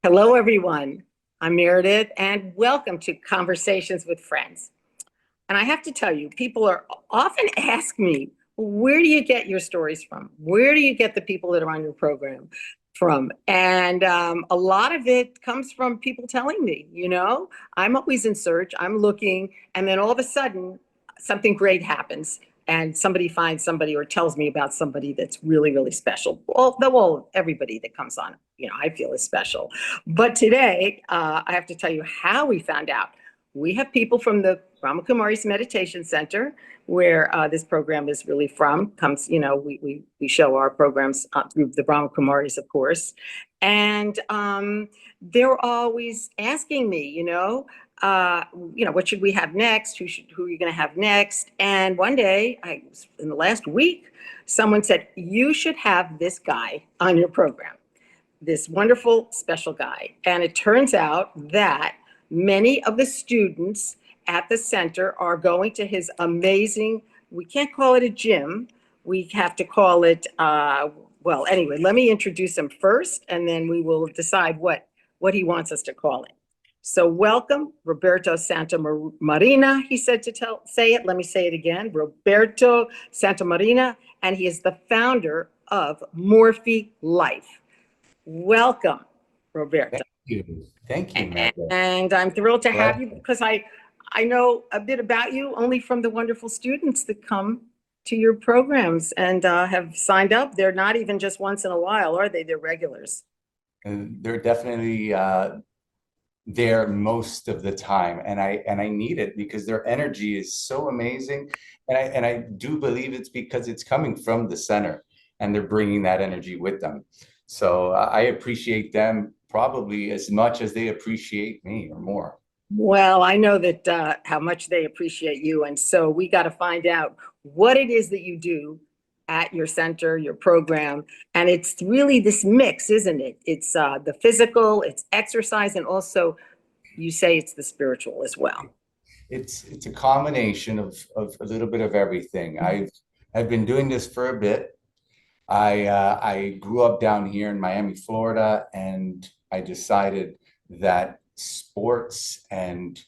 Hello, everyone. I'm Meredith, and welcome to Conversations with Friends. And I have to tell you, people are often ask me, where do you get your stories from? Where do you get the people that are on your program from? And a lot of it comes from people telling me, I'm always in search, I'm looking, and then all of a sudden, something great happens. And somebody finds somebody or tells me about somebody that's really, really special. Well, everybody that comes on, I feel is special. But today, I have to tell you how we found out. We have people from the Brahma Kumaris Meditation Center, where this program is really from. We show our programs through the Brahma Kumaris, of course, and they're always asking me, what should we have next? Who are you going to have next? And one day, in the last week, someone said, you should have this guy on your program, this wonderful, special guy. And it turns out that many of the students at the center are going to his amazing, we can't call it a gym, we have to call it, well, anyway, let me introduce him first, and then we will decide what he wants us to call it. So welcome, Roberto Santamarina, he said to say it. Let me say it again, Roberto Santamarina, and he is the founder of Morphe Life. Welcome, Roberto. Thank you, Magda. And I'm thrilled to have you because I know a bit about you only from the wonderful students that come to your programs and have signed up. They're not even just once in a while, are they? They're regulars. They're definitely there most of the time, and I need it because their energy is so amazing, and I do believe it's because it's coming from the center, and they're bringing that energy with them. So I appreciate them probably as much as they appreciate me or more. Well, I know that how much they appreciate you. And so we got to find out what it is that you do at your center, your program. And it's really this mix, isn't it? It's the physical, it's exercise, and also you say it's the spiritual as well. It's a combination of a little bit of everything. I've been doing this for a bit. I grew up down here in Miami, Florida, and I decided that sports and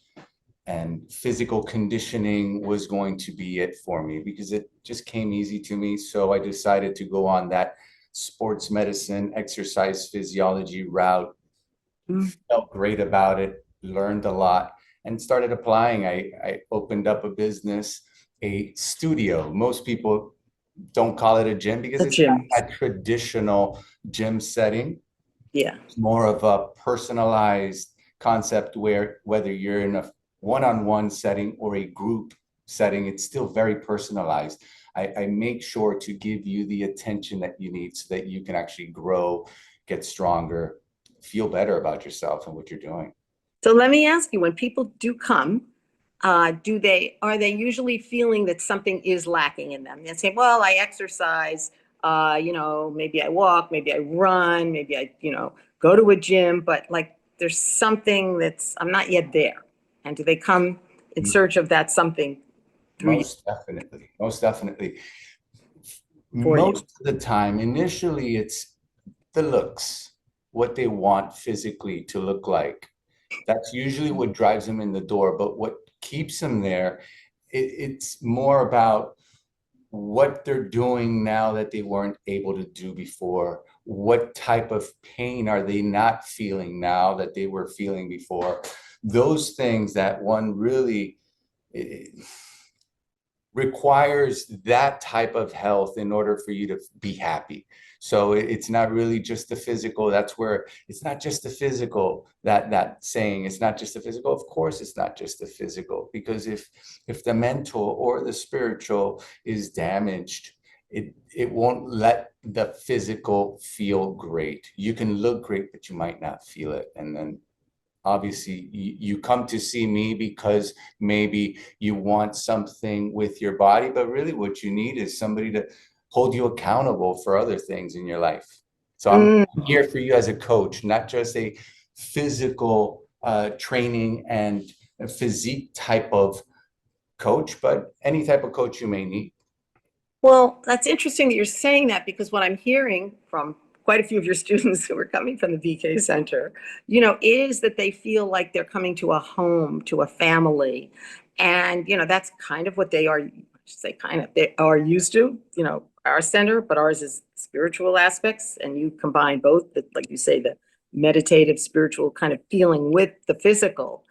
physical conditioning was going to be it for me because it just came easy to me. So I decided to go on that sports medicine, exercise physiology route. Felt great about it, learned a lot, and started applying. I opened up a business, a studio. Most people don't call it a gym because it's not a traditional gym setting. Yeah. It's more of a personalized concept where whether you're in a one-on-one setting or a group setting, it's still very personalized. I make sure to give you the attention that you need so that you can actually grow, get stronger, feel better about yourself and what you're doing. So let me ask you, when people do come, are they usually feeling that something is lacking in them? They say, well, I exercise, maybe I walk, maybe I run, maybe I, go to a gym, but like there's something I'm not yet there. And do they come in search of that something? Most definitely. Most definitely. Most of the time, initially, it's the looks, what they want physically to look like. That's usually what drives them in the door. But what keeps them there, it's more about what they're doing now that they weren't able to do before. What type of pain are they not feeling now that they were feeling before? Those things that one really requires that type of health in order for you to be happy. So it's not really just the physical. That's where it's not just the physical, that saying, it's not just the physical. Of course, it's not just the physical, because if the mental or the spiritual is damaged, it won't let the physical feel great. You can look great, but you might not feel it. And then obviously you come to see me because maybe you want something with your body, but really what you need is somebody to hold you accountable for other things in your life. So I'm here for you as a coach, not just a physical training and a physique type of coach, but any type of coach you may need. Well, that's interesting that you're saying that, because what I'm hearing from quite a few of your students who are coming from the VK Center, is that they feel like they're coming to a home, to a family. And, that's kind of what they are, I should say kind of, they are used to, our center, but ours is spiritual aspects. And you combine both, like you say, the meditative, spiritual kind of feeling with the physical.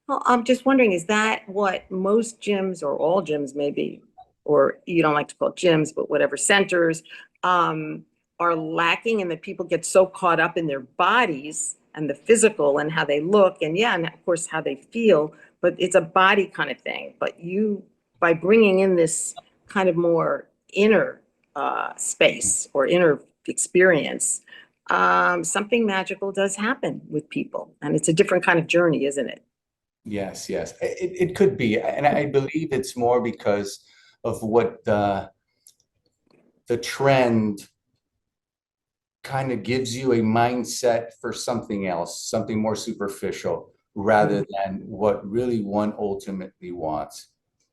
Well, I'm just wondering, is that what most gyms or all gyms maybe, or you don't like to call it gyms, but whatever centers, um, are lacking, and that people get so caught up in their bodies and the physical and how they look, and yeah, and of course how they feel, but it's a body kind of thing. But you, by bringing in this kind of more inner space or inner experience, something magical does happen with people, and it's a different kind of journey, isn't it? Yes, yes. It could be. And I believe it's more because of what the trend kind of gives you a mindset for something else, something more superficial, rather than what really one ultimately wants.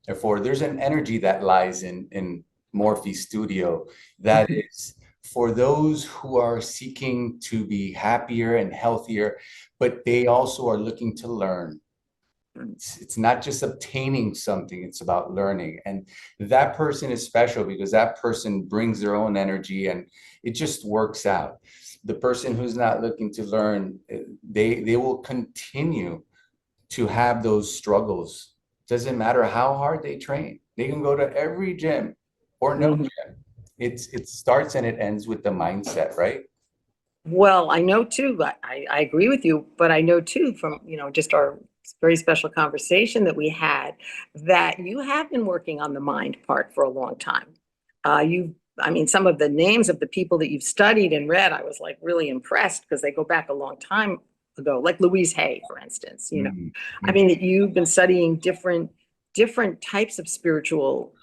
Therefore, there's an energy that lies in Morphe Studio that is for those who are seeking to be happier and healthier, but they also are looking to learn. It's not just obtaining something, it's about learning. And that person is special because that person brings their own energy and it just works out. The person who's not looking to learn, they will continue to have those struggles. Doesn't matter how hard they train. They can go to every gym or no Mhm. gym. It starts and it ends with the mindset, right? Well, I know too, I agree with you, but I know too from, just our very special conversation that we had, that you have been working on the mind part for a long time. I mean, some of the names of the people that you've studied and read, I was like really impressed because they go back a long time ago, like Louise Hay, for instance, Mm, I mm. mean, that you've been studying different types of spiritual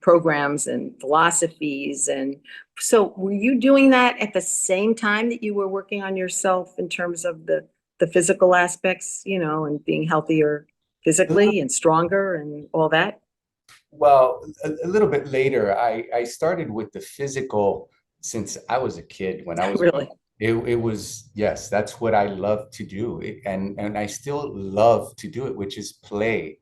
programs and philosophies. And so were you doing that at the same time that you were working on yourself in terms of the physical aspects, and being healthier physically and stronger and all that? Well, a little bit later, I started with the physical since I was a kid. When I was, Really? it was, yes, that's what I love to do. And I still love to do it, which is play.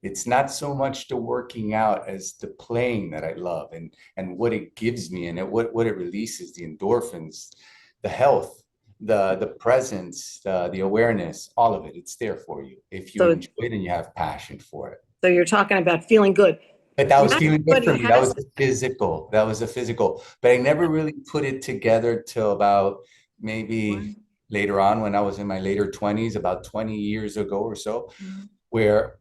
It's not so much the working out as the playing that I love and what it gives me and what it releases, the endorphins, the health, the presence, the awareness, all of it. It's there for you if you So enjoy it and you have passion for it. so you're talking about feeling good. But that was Not feeling good for everybody me. That has was the physical. That was the physical. But I never really put it together till about maybe later on when I was in my later 20s, about 20 years ago or so, where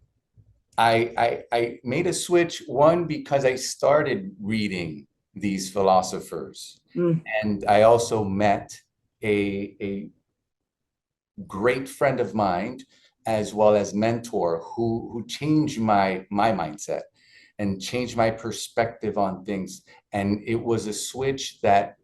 I made a switch, one, because I started reading these philosophers. Mm, And I also met a great friend of mine as well as mentor who changed my mindset and changed my perspective on things. And it was a switch that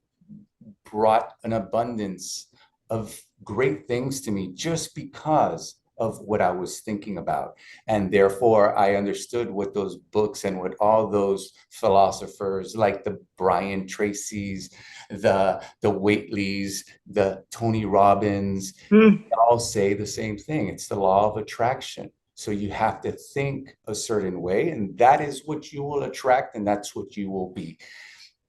brought an abundance of great things to me just because of what I was thinking about. And therefore, I understood what those books and what all those philosophers like the Brian Tracy's, the Waitleys, the Tony Robbins, mm. all say the same thing. It's the law of attraction. So you have to think a certain way, and that is what you will attract, and that's what you will be.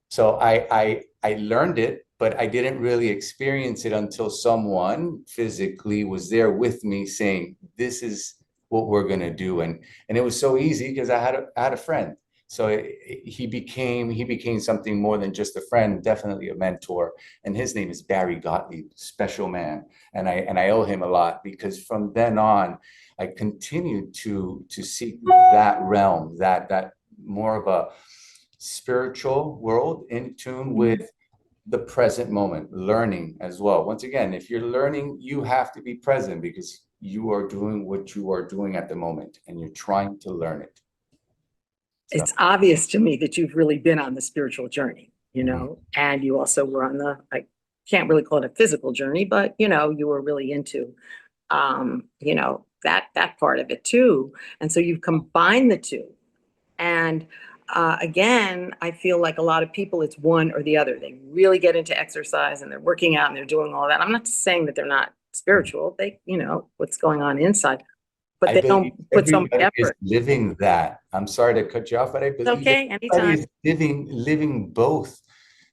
So I learned it, but I didn't really experience it until someone physically was there with me saying, "This is what we're gonna do." And it was so easy because I had a friend. So he became something more than just a friend, definitely a mentor. And his name is Barry Gottlieb, special man. And I owe him a lot because from then on, I continued to seek that realm, that more of a spiritual world in tune with the present moment, learning as well. Once again, if you're learning, you have to be present because you are doing what you are doing at the moment and you're trying to learn it. So, It's obvious to me that you've really been on the spiritual journey, mhm. and you also were on I can't really call it a physical journey, but you were really into that part of it too. And so you've combined the two. And again, I feel like a lot of people, it's one or the other. They really get into exercise and they're working out and they're doing all that. I'm not saying that they're not spiritual. They, what's going on inside, but I they believe don't put so much everybody is effort. living that. I'm sorry to cut you off, but I It's believe okay, everybody anytime. is living both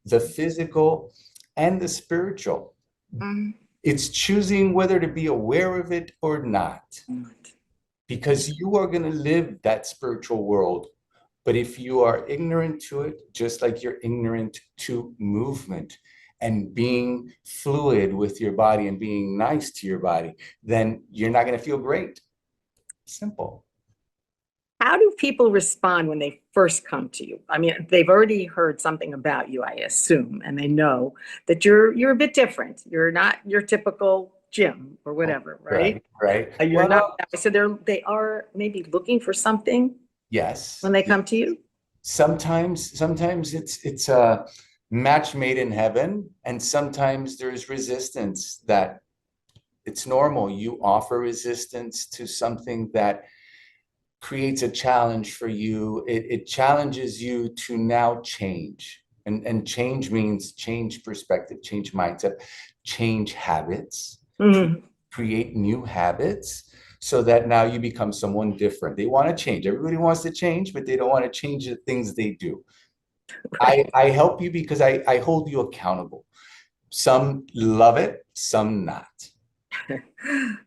the physical and the spiritual. Mhm. It's choosing whether to be aware of it or not, because you are going to live that spiritual world. But if you are ignorant to it, just like you're ignorant to movement and being fluid with your body and being nice to your body, then you're not going to feel great. Simple. How do people respond when they first come to you? I mean, they've already heard something about you, I assume, and they know that you're a bit different. You're not your typical Jim or whatever, right? Right, right. You're not. Well, So they are maybe looking for something yes. when they come to you. Sometimes it's a match made in heaven, and sometimes there's resistance that it's normal. You offer resistance to something that creates a challenge for you. It challenges you to now change. And change means change perspective, change mindset, change habits, Mhm. create new habits so that now you become someone different. They want to change. Everybody wants to change, but they don't want to change the things they do. Right. I help you because I hold you accountable. Some love it, some not.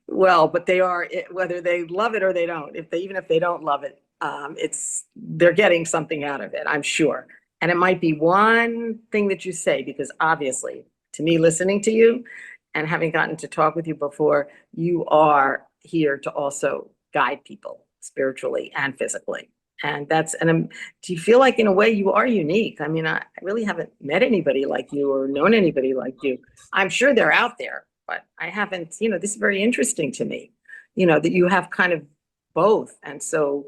Well, but they are, whether they love it or they don't, even if they don't love it, they're getting something out of it, I'm sure. And it might be one thing that you say, because obviously, to me, listening to you and having gotten to talk with you before, you are here to also guide people spiritually and physically. Do you feel like in a way you are unique? I mean, I really haven't met anybody like you or known anybody like you. I'm sure they're out there, but I haven't, this is very interesting to me, that you have kind of both. And so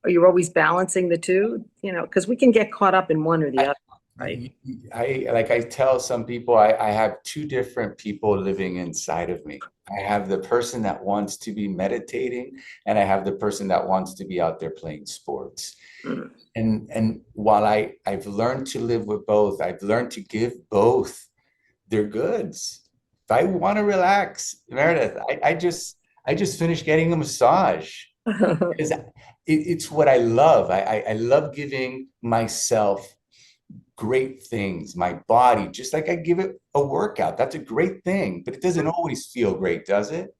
you're always balancing the two, because we can get caught up in one or the I, other, right? like I tell some people, I have two different people living inside of me. I have the person that wants to be meditating, and I have the person that wants to be out there playing sports. Mm. And while I've learned to live with both, I've learned to give both their goods. If I want to relax, Meredith, I just finished getting a massage because it's what I love. I love giving myself great things, my body, just like I give it a workout. That's a great thing, but it doesn't always feel great, does it?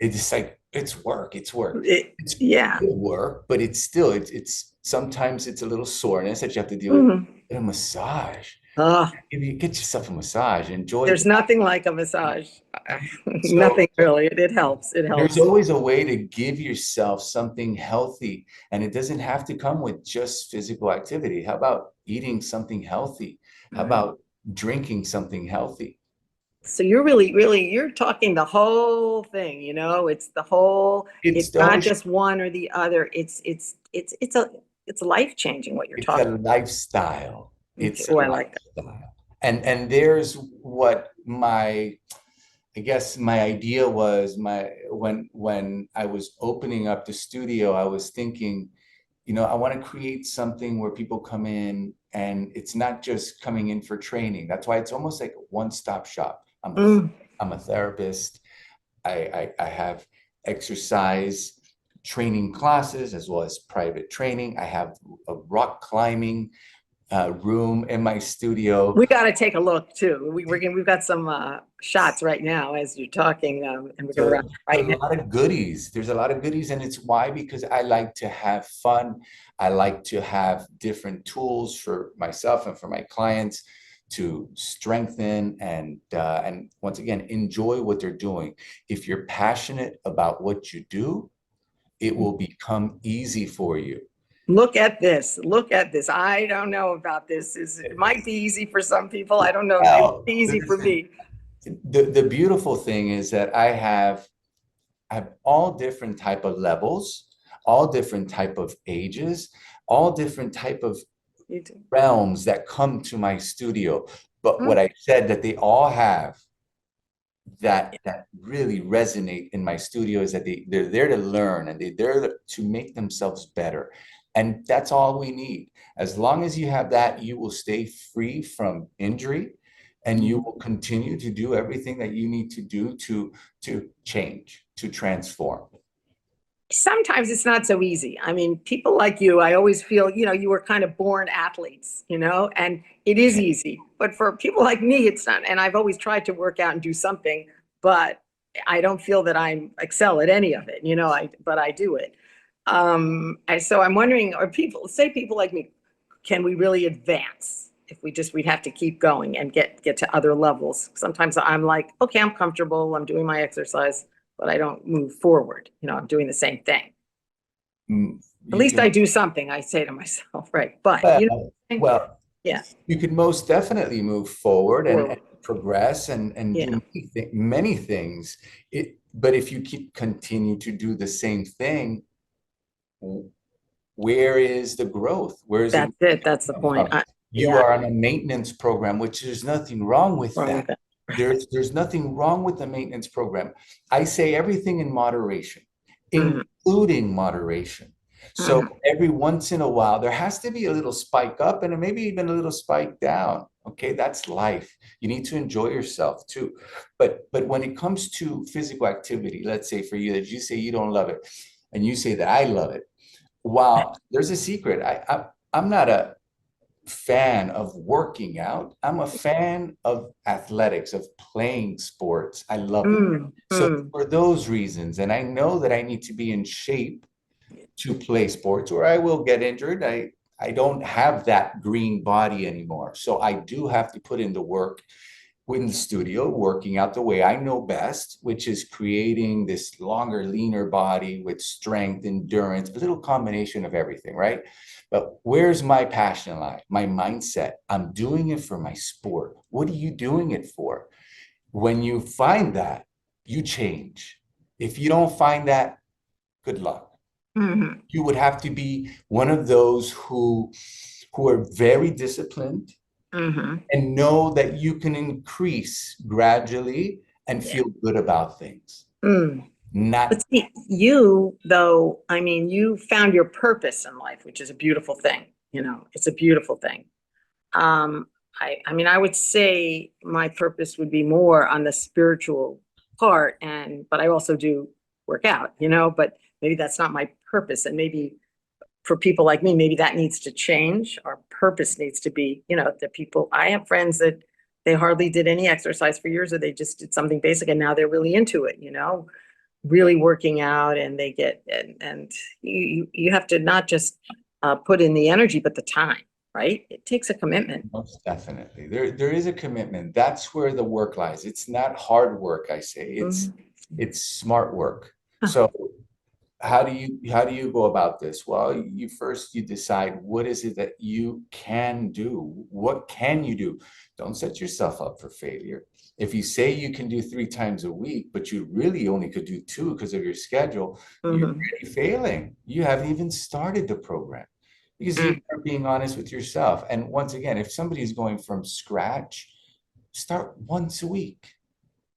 It's just like it's work, it's work. It- It's yeah. good work, but it's still it's sometimes it's a little soreness that you have to deal with. Mhm. A massage. Oh, If you get yourself a massage, enjoy there's that. nothing like a massage. So Nothing really. It helps. It there's helps. always a way to give yourself something healthy, and it doesn't have to come with just physical activity. How about eating something healthy? How Right. about drinking something healthy? So you're really, really, you're talking the whole thing, it's the whole, It's it's the whole, not just one or the other. It's life changing what you're it's a talking. lifestyle. Okay. It's a Oh, I like that. lifestyle. And there's what my I guess my idea was my when I was opening up the studio, I was thinking, I want to create something where people come in and it's not just coming in for training. That's why it's almost like a one-stop shop. Mm. I'm a therapist. I have exercise training classes as well as private training. I have a rock climbing room in my studio. We got to take a look too. We've got some shots right now as you're talking, and we're going to So run right now. there's a lot of goodies, and it's why because I like to have fun. I like to have different tools for myself and for my clients to strengthen and once again enjoy what they're doing. If you're passionate about what you do, it will become easy for you. Look at this. Look at this. I don't know about this. It might be easy for some people. I don't know. It might Well, be easy for listen, me. the beautiful thing is that I have all different type of levels, all different type of ages, all different type of You too. realms that come to my studio. But what Mm. I said that they all have that really resonate in my studio is that they're there to learn and they're there to make themselves better. And that's all we need. As long as you have that, you will stay free from injury and you will continue to do everything that you need to do to change, to transform. Sometimes it's not so easy. I mean, people like you, I always feel, you were kind of born athletes, and it is easy. But for people like me, it's not. And I've always tried to work out and do something, but I don't feel that I excel at any of it, but I do it. And so I'm wondering, people like me, can we really advance if we'd have to keep going and get to other levels? Sometimes I'm like, okay, I'm comfortable, I'm doing my exercise, but I don't move forward. I'm doing the same thing. At least I do something, I say to myself, right? But well, yeah, you could most definitely move forward and forward. progress and Yeah. do many things. But if you continue to do the same thing, where is the growth? Where is That's it. That's the point. You Yeah, are on a maintenance program, which there's nothing wrong with wrong that. with that. There's nothing wrong with the maintenance program. I say everything in moderation, Mhm. including moderation. So Mhm. every once in a while, there has to be a little spike up and maybe even a little spike down. Okay, that's life. You need to enjoy yourself too. But when it comes to physical activity, let's say for you, that you say you don't love it, and you say that I love it. Wow, there's a secret. I'm not a fan of working out. I'm a fan of athletics, of playing sports. I love it. Mm, So mm. for those reasons, and I know that I need to be in shape to play sports or I will get injured. I don't have that green body anymore. So I do have to put in the work in the studio, working out the way I know best, which is creating this longer, leaner body with strength, endurance, a little combination of everything, right? But where's my passion lie? My mindset. I'm doing it for my sport. What are you doing it for? When you find that, you change. If you don't find that, good luck. Mhm. You would have to be one of those who are very disciplined Mhm. and know that you can increase gradually and Yeah. feel good about things. Mm. Not But see, you though, I mean, you found your purpose in life, which is a beautiful thing. It's a beautiful thing. Um, I mean, I would say my purpose would be more on the spiritual part, but I also do work out, but maybe that's not my purpose. And maybe for people like me, maybe that needs to change. Our purpose needs to be, the people, I have friends that they hardly did any exercise for years, or they just did something basic and now they're really into it, really working out, and they get, and you have to not just put in the energy, but the time, right? It takes a commitment. most definitely. There is a commitment. That's where the work lies. It's not hard work, I say. Mhm. It's smart work. Huh. So how do you go about this? Well, you decide what is it that you can do? What can you do? Don't set yourself up for failure. If you say you can do 3 times a week, but you really only could do two because of your schedule, you're Mhm. already failing. You haven't even started the program because you Mm. are being honest with yourself. And once again, if somebody's going from scratch, start once a week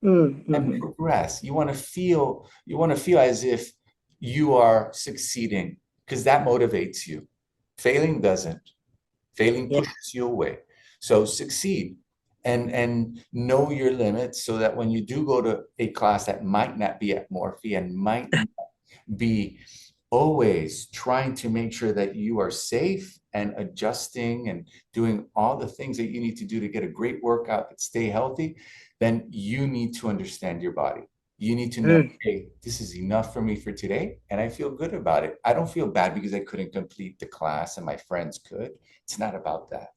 Mm. and Mhm. progress. You want to feel as if you are succeeding because that motivates you. Failing doesn't. Failing Yeah. pushes you away. So succeed and know your limits so that when you do go to a class that might not be at Morphe and might not be always trying to make sure that you are safe and adjusting and doing all the things that you need to do to get a great workout and stay healthy, then you need to understand your body. You need to know, Mm. hey, this is enough for me for today, and I feel good about it. I don't feel bad because I couldn't complete the class and my friends could. It's not about that.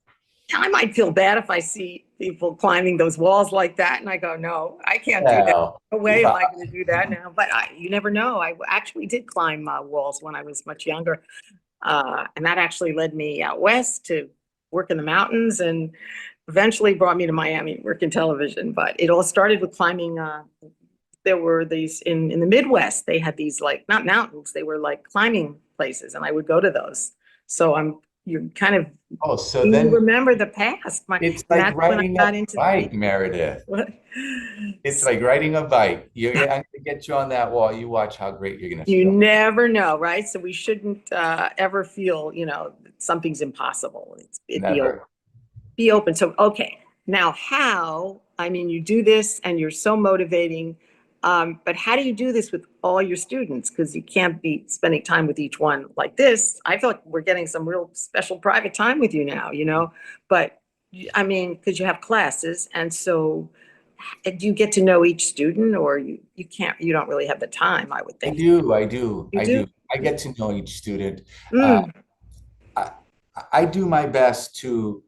I might feel bad if I see people climbing those walls like that, and I go, "No, I can't do that. Well, No way am I going to do that now." But you never know. I actually did climb walls when I was much younger, and that actually led me out west to work in the mountains, and eventually brought me to Miami, work in television. But it all started with climbing. There were these in the Midwest. They had these, like, not mountains. They were like climbing places, and I would go to those. So you're kind of, Oh, so you then remember the past. it's And like that's when I riding a got into the bike, people. Meredith. What? It's like riding a bike. I'm gonna get you on that wall. You watch how great you're gonna You feel. never know, right? So we shouldn't ever feel, something's impossible. Never. Be open. So, okay, now how? I mean, you do this and you're so motivating, but how do you do this with all your students? Because you can't be spending time with each one like this. I feel like we're getting some real special private time with you now, but I mean, because you have classes, and so do you get to know each student, or you can't, you don't really have the time, I would I think. do, I do, You I do? do. I get to know each student. Uh, Mm, I, I do my best to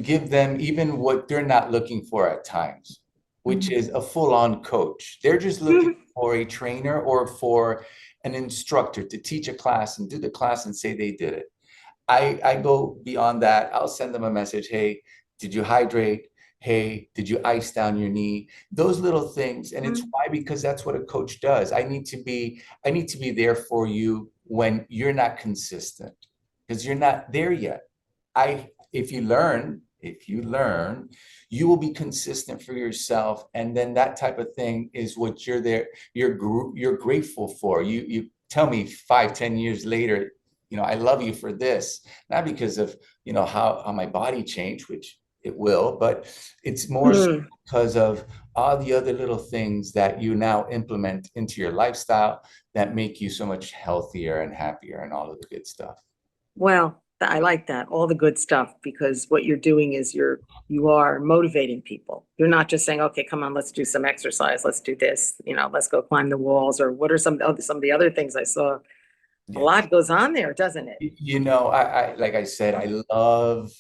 give them even what they're not looking for at times, which mm, is a full-on coach. They're just looking mm, for a trainer or for an instructor to teach a class and do the class and say they did it. I go beyond that. I'll send them a message. Hey, did you hydrate? Hey, did you ice down your knee? Those little things. And it's mm, why, because that's what a coach does. I need to be there for you when you're not consistent because you're not there yet. If you learn, you will be consistent for yourself. And then that type of thing is what you're grateful for. You tell me 5, 10 years later, I love you for this, not because of, how my body changed, which it will, but it's more so mm. because of all the other little things that you now implement into your lifestyle that make you so much healthier and happier and all of the good stuff. Well, I like that, all the good stuff, because what you're doing is you are motivating people. You're not just saying, okay, come on, let's do some exercise, let's do this, let's go climb the walls, or what are some of the other things I saw. A Yeah. lot goes on there, doesn't it? I like I said, I love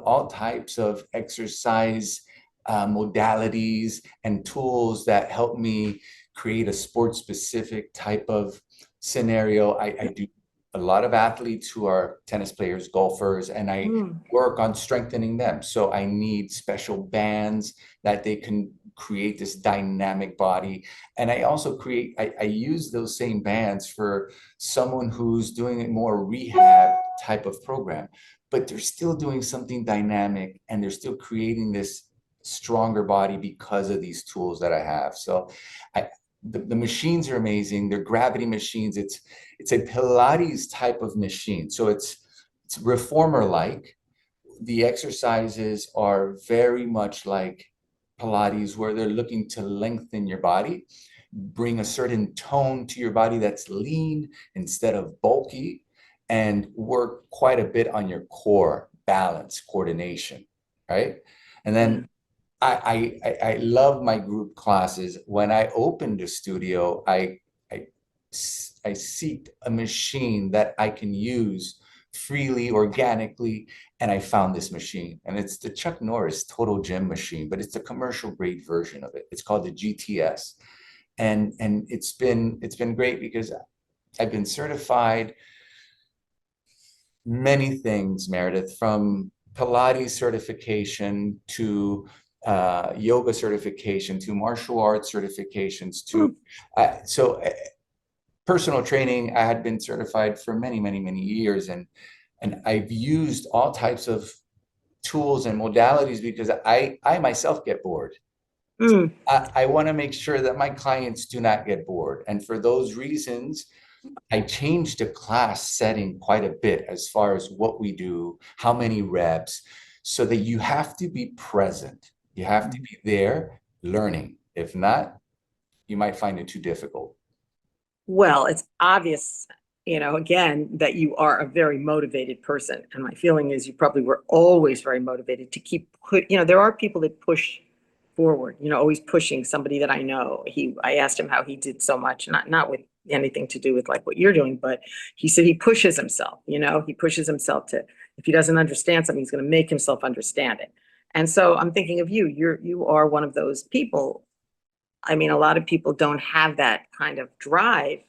all types of exercise modalities and tools that help me create a sports specific type of scenario. I do a lot of athletes who are tennis players, golfers, and I Mm, work on strengthening them. So I need special bands that they can create this dynamic body. And I also I use those same bands for someone who's doing a more rehab type of program, but they're still doing something dynamic and they're still creating this stronger body because of these tools that I have. So I, the machines are amazing. They're gravity machines. It's a Pilates type of machine. So it's reformer like. The exercises are very much like Pilates, where they're looking to lengthen your body, bring a certain tone to your body that's lean instead of bulky, and work quite a bit on your core balance, coordination, right? And yeah. then I love my group classes. When I opened a studio, I I seeked a machine that I can use freely, organically, and I found this machine. And it's the Chuck Norris Total Gym machine, but it's the commercial grade version of it. It's called the GTS. And it's been great because I've been certified many things, Meredith, from Pilates certification to yoga certification to martial arts certifications to Mm. so personal training. I had been certified for many, many, many years, and I've used all types of tools and modalities because I myself get bored. Mm. I want to make sure that my clients do not get bored, and for those reasons, I changed the class setting quite a bit as far as what we do, how many reps, so that you have to be present. You have to be there learning. If not, you might find it too difficult. Well, it's obvious, again, that you are a very motivated person. And my feeling is you probably were always very motivated to there are people that push forward, always pushing. Somebody that I know, I asked him how he did so much, not with anything to do with like what you're doing, but he said he pushes himself, he pushes himself to, if he doesn't understand something, he's going to make himself understand it. And so I'm thinking of you. You are one of those people. I mean, a lot of people don't have that kind of drive.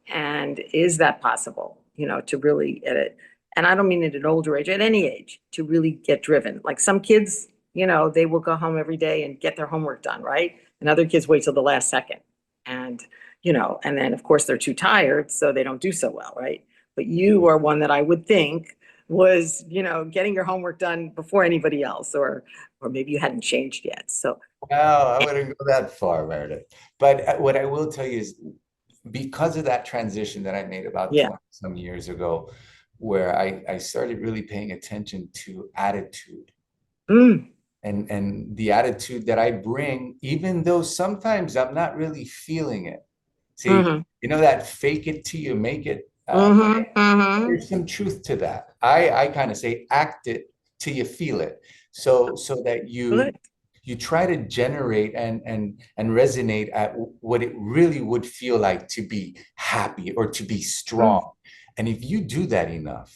And is that possible, to really at it? And I don't mean at an older age, at any age, to really get driven. Like some kids, they will go home every day and get their homework done, right? And other kids wait till the last second. And, and then of course they're too tired, so they don't do so well, right? But you are one that I would think was, getting your homework done before anybody else, or maybe you hadn't changed yet. So, Well, I wouldn't go that far, Meredith. But what I will tell you is because of that transition that I made about yeah. 20 some years ago, where I started really paying attention to attitude Mm, and the attitude that I bring, even though sometimes I'm not really feeling it. See, hmm that fake it till you make it. hmm There's some truth to that. I kind of say act it till you feel it. So that you Good. you try to generate and resonate at what it really would feel like to be happy or to be Mm, strong. And if you do that enough,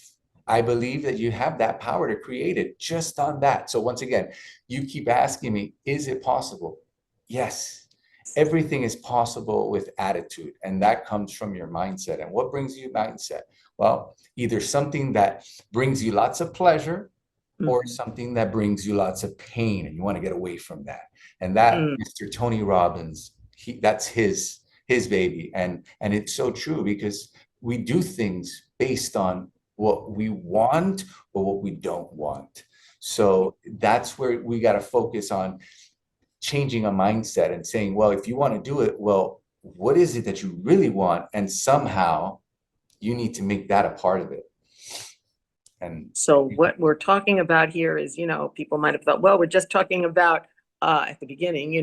I believe that you have that power to create it just on that. So once again, you keep asking me, is it possible? Yes. Everything is possible with attitude, and that comes from your mindset. And what brings you mindset? Well, either something that brings you lots of pleasure or mhm, something that brings you lots of pain and you want to get away from that. And that mm. Mr. Tony Robbins, that's his baby. And it's so true because we do things based on what we want or what we don't want. So that's where we got to focus on changing a mindset and saying, well, if you want to do it, well, what is it that you really want? And somehow you need to make that a part of it. And So what we're talking about here is, people might have thought, well, we're just talking about at the beginning,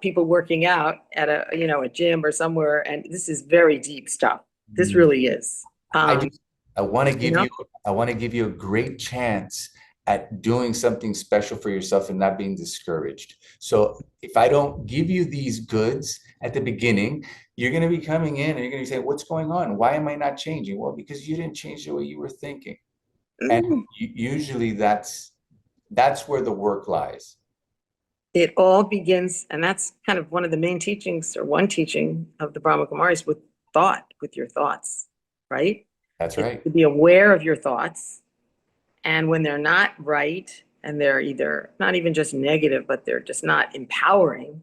people working out at a gym or somewhere, and this is very deep stuff. This really is. I Um, just I want to you give know, you I want to give you a great chance at doing something special for yourself and not being discouraged. So if I don't give you these goods at the beginning, you're going to be coming in and you're going to be saying, what's going on? Why am I not changing? Well, because you didn't change the way you were thinking. And mm, usually that's where the work lies. it all begins, and that's kind of one of the main teachings, or one teaching of the Brahma Kumaris, with thought, with your thoughts, right? That's It's right. to be aware of your thoughts. And when they're not right, and they're either not even just negative, but they're just not empowering,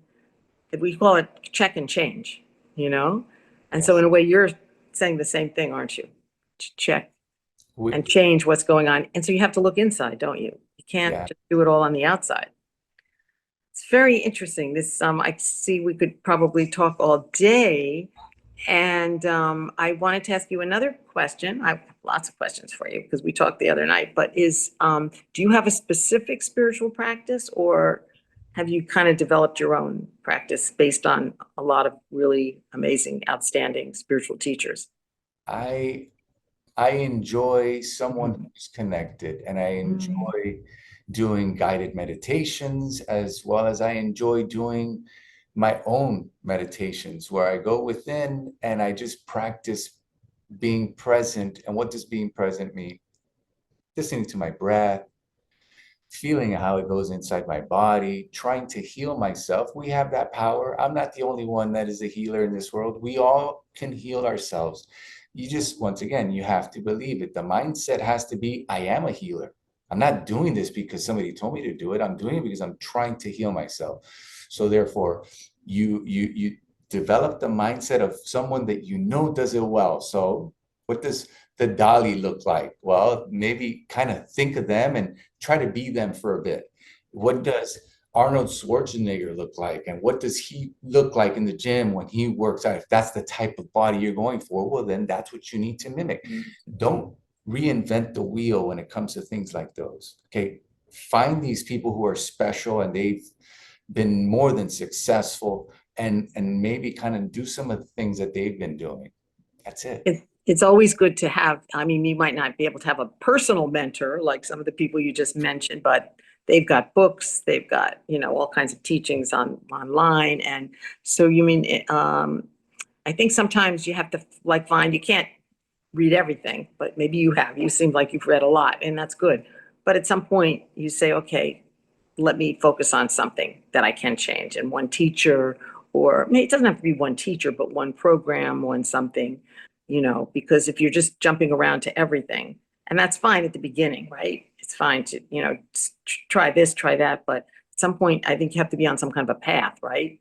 we call it check and change, you know? And so, Yes. in a way, you're saying the same thing, aren't you? Check We, and change what's going on. And so, you have to look inside, don't you? You can't yeah. just do it all on the outside. It's very interesting. I see we could probably talk all day. And I wanted to ask you another question. I have lots of questions for you because we talked the other night, but do you have a specific spiritual practice, or have you kind of developed your own practice based on a lot of really amazing, outstanding spiritual teachers? I I enjoy someone Mhm. who's connected, and I Mhm. enjoy doing guided meditations as well as I enjoy doing my own meditations where I go within and I just practice being present. And what does being present mean? Listening to my breath, feeling how it goes inside my body, trying to heal myself. We have that power. I'm not the only one that is a healer in this world. We all can heal ourselves. You just, once again, you have to believe it. The mindset has to be, I am a healer. I'm not doing this because somebody told me to do it. I'm doing it because I'm trying to heal myself. So therefore, you develop the mindset of someone that you know does it well. So what does the Dali look like? Well, maybe kind of think of them and try to be them for a bit. What does Arnold Schwarzenegger look like? And what does he look like in the gym when he works out? If that's the type of body you're going for, well, then that's what you need to mimic. Don't reinvent the wheel when it comes to things like those. Okay. Find these people who are special and they've been more than successful and maybe kind of do some of the things that they've been doing. That's it. It's always good to have, I mean, you might not be able to have a personal mentor like some of the people you just mentioned, but they've got books, they've got, all kinds of teachings online. And so you mean, I think sometimes you have to like find, you can't read everything, but maybe you seem like you've read a lot, and that's good. But at some point you say, okay, let me focus on something that I can change. And one teacher, or it doesn't have to be one teacher, but one program, one something, because if you're just jumping around to everything, and that's fine at the beginning, right? It's fine to, try this, try that. But at some point, I think you have to be on some kind of a path, right?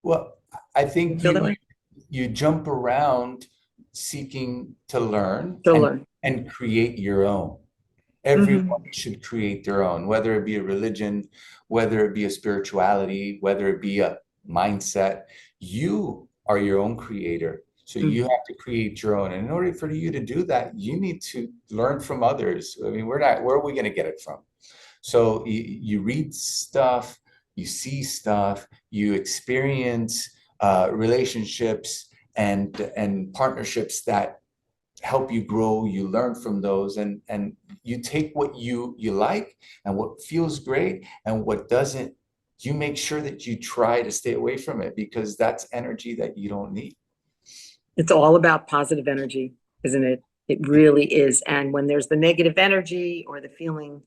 Well, I You think feel that way? you jump around seeking to learn To and learn. create your own. Everyone Hmm. should create their own, whether it be a religion, whether it be a spirituality, whether it be a mindset. You are your own creator. So you Hmm. have to create your own. And in order for you to do that, you need to learn from others. I mean, where are we going to get it from? So you read stuff, you see stuff, you experience relationships and partnerships that help you grow. You learn from those, and you take what you like and what feels great, and what doesn't, you make sure that you try to stay away from it, because that's energy that you don't need. It's all about positive energy, isn't it? It really is. And when there's the negative energy or the feeling,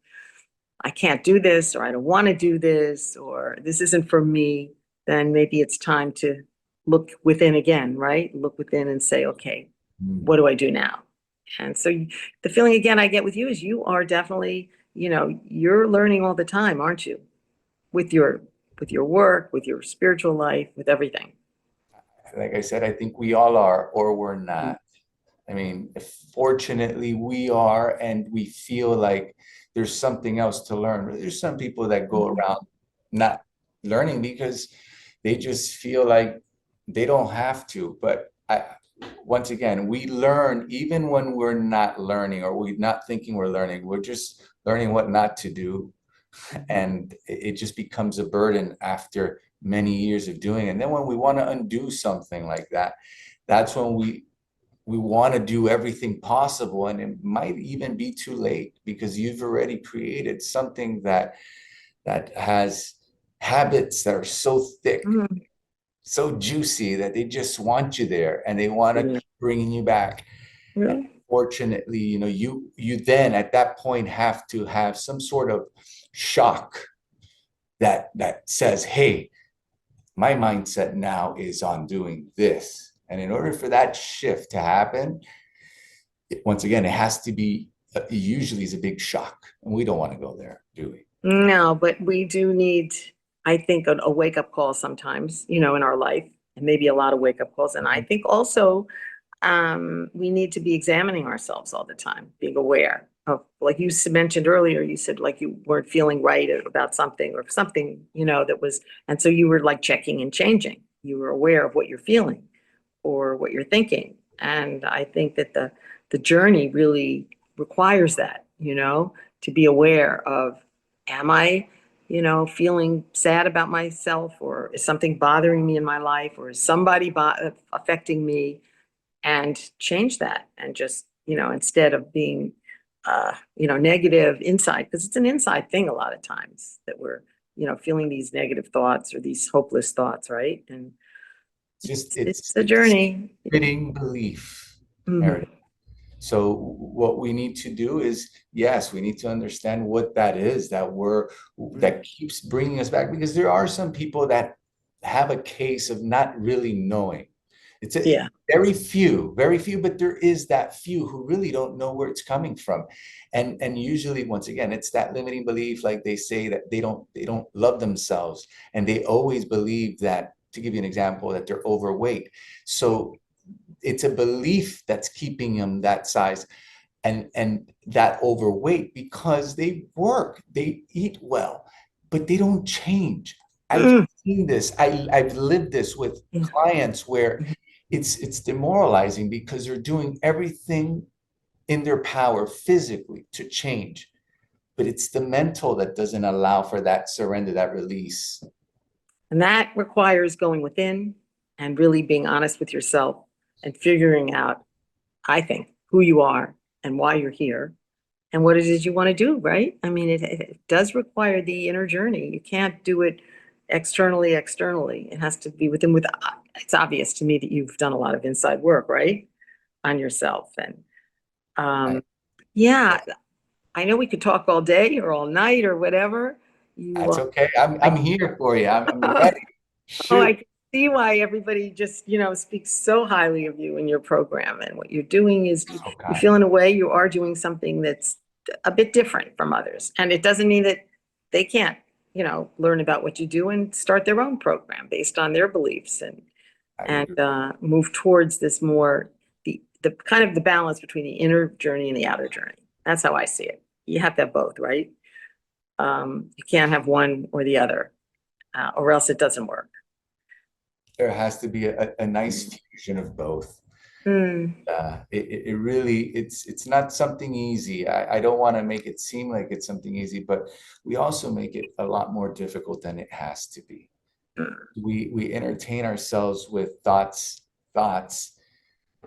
I can't do this, or I don't want to do this, or this isn't for me, then maybe it's time to look within again, right? Look within and say, okay, Mm. what do I do now? And so the feeling again I get with you is you are definitely, you're learning all the time, aren't you? With your work, with your spiritual life, with everything. Like I said, I think we all are, or we're not. I mean, fortunately, we are, and we feel like there's something else to learn. There's some people that go Mhm. around not learning because they just feel like they don't have to. But once again, we learn even when we're not learning, or we're not thinking we're learning. We're just learning what not to do, and it just becomes a burden after many years of doing it. And then when we want to undo something like that, that's when we want to do everything possible, and it might even be too late, because you've already created something that has habits that are so thick, Mhm. so juicy, that they just want you there, and they want to Yeah. keep bringing you back. And Yeah. fortunately, you then at that point have to have some sort of shock that says, hey, my mindset now is on doing this. And in order for that shift to happen, once again, it has to be, usually is a big shock. And we don't want to go there, do we? No, but we do need, I think, a wake-up call sometimes, in our life, and maybe a lot of wake-up calls. And I think also we need to be examining ourselves all the time, being aware of, like you mentioned earlier, you said like you weren't feeling right about something or something, that was, and so you were like checking and changing. You were aware of what you're feeling or what you're thinking. And I think that the journey really requires that, to be aware of, am I, feeling sad about myself, or is something bothering me in my life, or is somebody affecting me, and change that. And just, instead of being, negative inside, because it's an inside thing a lot of times that we're, feeling these negative thoughts or these hopeless thoughts, right? And It's just it's it's a it's journey. fitting belief, Meredith. Mhm. So what we need to do is, yes, we need to understand what that is that keeps bringing us back, because there are some people that have a case of not really knowing. It's Yeah. very few, but there is that few who really don't know where it's coming from. And usually, once again, it's that limiting belief, like they say, that they don't love themselves, and they always believe that, to give you an example, that they're overweight. So it's a belief that's keeping them that size and that overweight, because they work, they eat well, but they don't change. I've Mm. seen this. I've lived this with Yeah. clients where it's demoralizing, because they're doing everything in their power physically to change, but it's the mental that doesn't allow for that surrender, that release. And that requires going within and really being honest with yourself and figuring out, I think, who you are and why you're here and what it is you want to do, right? I mean, it does require the inner journey. You can't do it externally. It has to be within. It's obvious to me that you've done a lot of inside work, right, on yourself. And I, yeah, I know we could talk all day or all night or whatever. You, that's okay. I'm I here for you. I'm ready. Oh, Shoot. I can see why everybody just, speaks so highly of you and your program. And what you're doing is So you kind. feel in a way you are doing something that's a bit different from others. And it doesn't mean that they can't, learn about what you do and start their own program based on their beliefs I and agree. move towards this more, the kind of the balance between the inner journey and the outer journey. That's how I see it. you have to have both, right? You can't have one or the other, or else it doesn't work. There has to be a nice fusion of both. Mm. It really, it's not something easy. I don't want to make it seem like it's something easy, but we also make it a lot more difficult than it has to be. Mm. We entertain ourselves with thoughts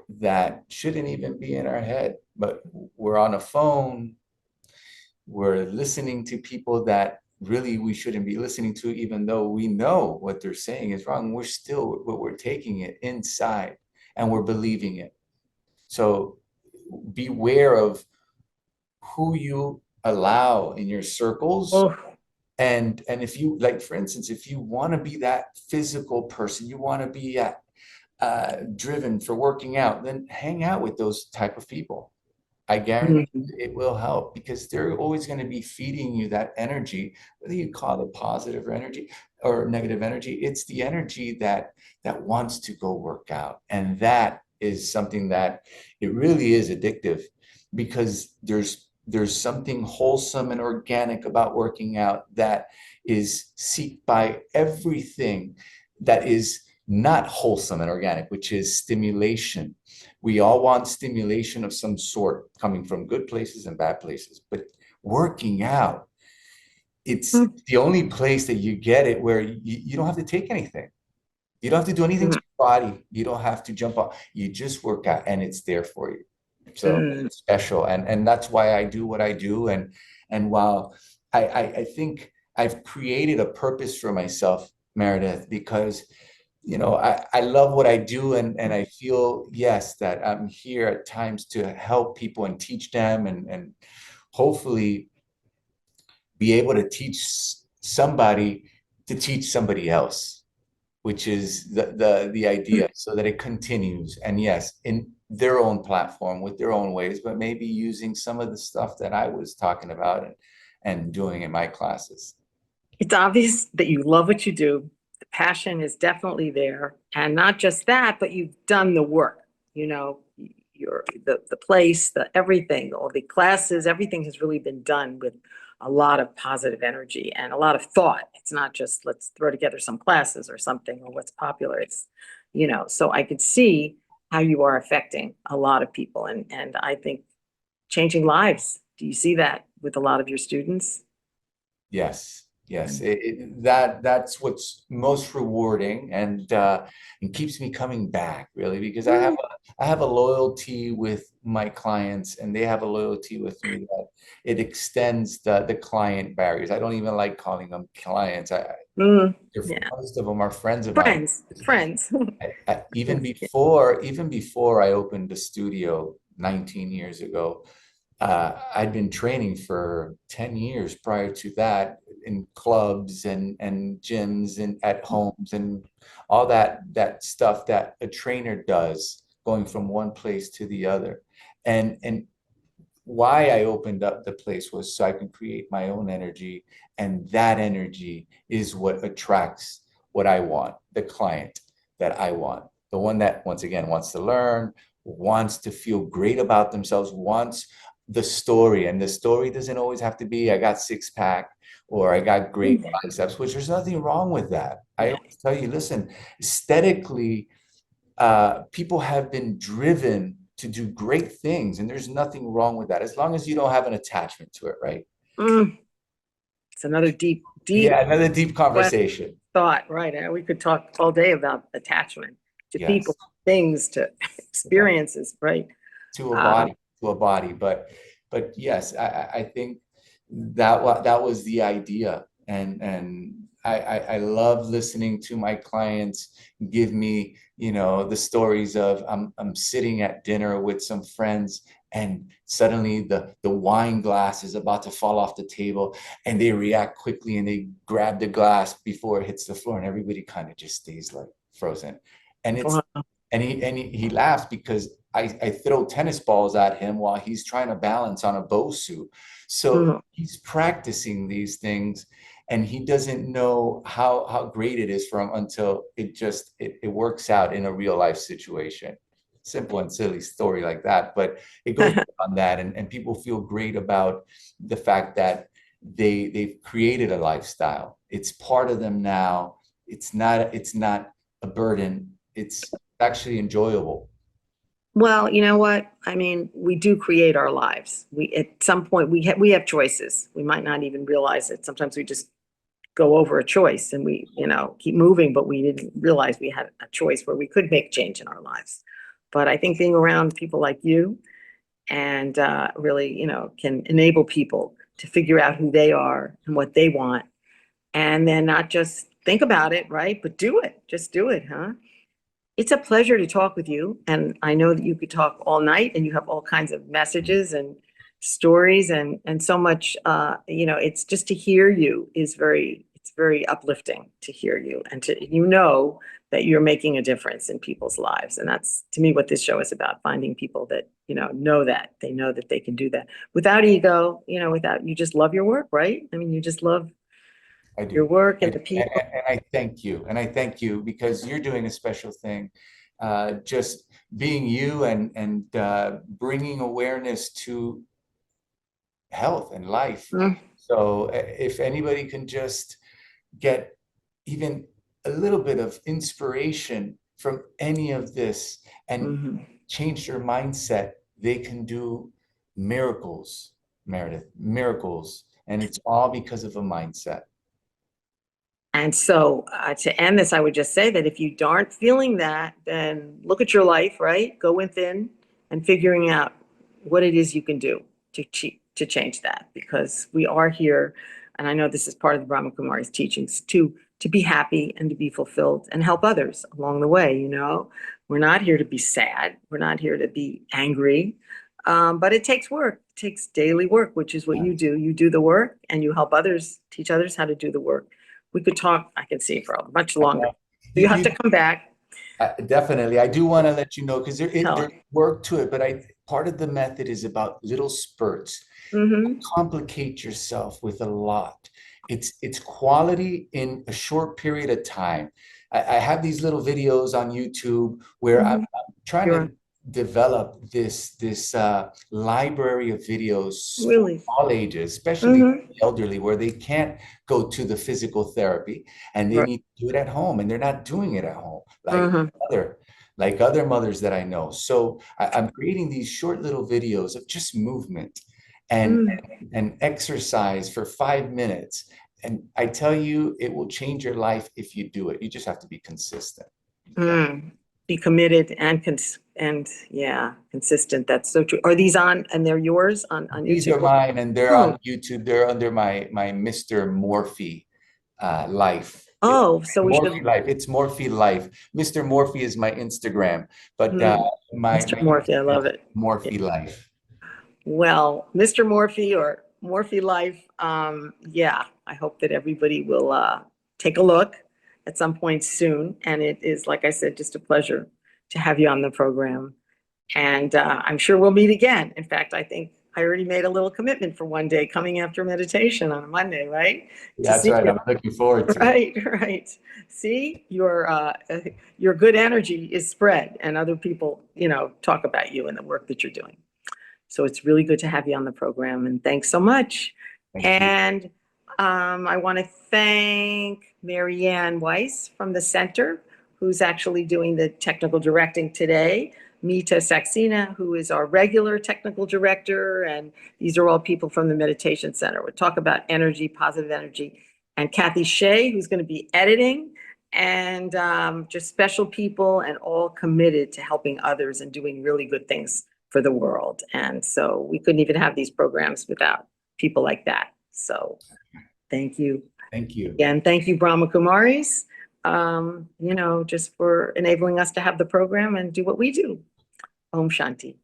that shouldn't even be in our head, but we're on a phone, we're listening to people that really we shouldn't be listening to, even though we know what they're saying is wrong. We're taking it inside and we're believing it. So beware of who you allow in your circles. Oh. And if you, like, for instance, if you want to be that physical person, you want to be driven for working out, then hang out with those type of people. I guarantee Mm. it will help because they're always going to be feeding you that energy, whether you call it positive energy or negative energy. It's the energy that wants to go work out. And that is something that it really is addictive because there's something wholesome and organic about working out that is seeked by everything that is not wholesome and organic, which is stimulation. We all want stimulation of some sort coming from good places and bad places, but working out, it's Mm. the only place that you get it where you don't have to take anything. You don't have to do anything to Mm. your body. You don't have to jump off. You just work out and it's there for you. So Mm. it's special. And that's why I do what I do. And while I think I've created a purpose for myself, Meredith, because I love what I do and I feel, yes, that I'm here at times to help people and teach them and hopefully be able to teach somebody to teach somebody else, which is the idea, so that it continues. And yes, in their own platform with their own ways, but maybe using some of the stuff that I was talking about and doing in my classes. It's obvious that you love what you do. The passion is definitely there. And not just that, but you've done the work. You know, the place, the everything, all the classes, everything has really been done with a lot of positive energy and a lot of thought. It's not just let's throw together some classes or something or what's popular. It's, so I could see how you are affecting a lot of people and I think changing lives. Do you see that with a lot of your students? Yes, yes. That's what's most rewarding and keeps me coming back, really, because I have a loyalty with my clients and they have a loyalty with me that it extends the client barriers. I don't even like calling them clients. Mm, yeah. Most of them are friends of mine. Friends, friends. Even before I opened the studio 19 years ago, I'd been training for 10 years prior to that in clubs and gyms and at homes and all that stuff that a trainer does, going from one place to the other. And why I opened up the place was so I can create my own energy. And that energy is what attracts what I want, the client that I want, the one that, once again, wants to learn, wants to feel great about themselves, wants the story. And the story doesn't always have to be, I got six pack or I got great biceps, which there's nothing wrong with that. I Yeah. always tell you, listen, aesthetically, people have been driven to do great things, and there's nothing wrong with that as long as you don't have an attachment to it, right? Mm, it's another deep, Yeah, deep another deep conversation. thought, right? And we could talk all day about attachment to Yes, people, things, to experiences, right? to a Um, body, to a body. But yes, I think that was the idea, and I love listening to my clients give me, the stories of I'm sitting at dinner with some friends and suddenly the wine glass is about to fall off the table and they react quickly and they grab the glass before it hits the floor and everybody kind of just stays like frozen. And it's wow. and he laughs because I throw tennis balls at him while he's trying to balance on a Bosu. So Mm. he's practicing these things and he doesn't know how great it is for him until it works out in a real life situation. simple and silly story like that, but it goes on that, and people feel great about the fact that they've created a lifestyle. It's part of them now. It's not a burden. It's actually enjoyable. Well, you know what? I mean, we do create our lives. We at some point we have choices. We might not even realize it. Sometimes we just go over a choice and we, keep moving, but we didn't realize we had a choice where we could make change in our lives. But I think being around people like you and really, can enable people to figure out who they are and what they want, and then not just think about it, right? But do it. Just do it, huh? It's a pleasure to talk with you. And I know that you could talk all night and you have all kinds of messages and stories and so much, it's just to hear you it's very uplifting to hear you and that you're making a difference in people's lives. And that's to me what this show is about, finding people that, that they know that they can do that without ego, without, you just love your work, right? I mean, you just love I your do. work I and do. the people. And I thank you. And I thank you because you're doing a special thing. Just being you and bringing awareness to health and life. Mm, So if anybody can just get even a little bit of inspiration from any of this and mhm. change their mindset, they can do miracles, Meredith, miracles. And it's all because of a mindset. And so, to end this, I would just say that if you aren't feeling that, then look at your life, right? Go within and figuring out what it is you can do to change that, because we are here, and I know this is part of the Brahma Kumari's teachings, to be happy and to be fulfilled and help others along the way. We're not here to be sad. We're not here to be angry. But it takes work. It takes daily work, which is what you do. You do the work and you help others, teach others how to do the work. We could talk, I can see, for much longer. You have to come back. Definitely. I do want to let you know because Tell there's work to it, but part of the method is about little spurts. them. Complicate yourself with a lot. It's quality in a short period of time. I have these little videos on YouTube where Hmm. I'm trying You're to develop this library of videos for really. all ages, especially Hmm. the elderly, where they can't go to the physical therapy and they Right. need to do it at home, and they're not doing it at home Hmm. other like other mothers that I know. So I'm creating these short little videos of just movement and Mm. and exercise for 5 minutes. And I tell you, it will change your life if you do it. You just have to be consistent. Okay. Mm. Be committed and yeah, consistent. That's so true. Are these on and they're yours on These are YouTube? mine, and they're Oh, on YouTube. They're under my Mr. Morphe life. oh, so we Morphe should. life. It's Morphe life. Mr. Morphe is my Instagram, but Mm. my Mr. Morphy, I YouTube love is it. Yeah. Morphe life. Well, Mr. Morphy or Morphy Life, yeah, I hope that everybody will take a look at some point soon. And it is, like I said, just a pleasure to have you on the program. And I'm sure we'll meet again. In fact, I think I already made a little commitment for one day coming after meditation on a Monday, right? To That's see right. you. I'm looking forward to it. Right, right. See, your good energy is spread, and other people, talk about you and the work that you're doing. So it's really good to have you on the program, and thanks so much. Thank you. And I want to thank Marianne Weiss from the center, who's actually doing the technical directing today. Mita Saxena, who is our regular technical director, and these are all people from the Meditation Center. We'll talk about energy, positive energy. And Kathy Shea, who's going to be editing, and just special people and all committed to helping others and doing really good things for the world. And so we couldn't even have these programs without people like that. So thank you. Thank you. Again, thank you, Brahma Kumaris, just for enabling us to have the program and do what we do. Om Shanti.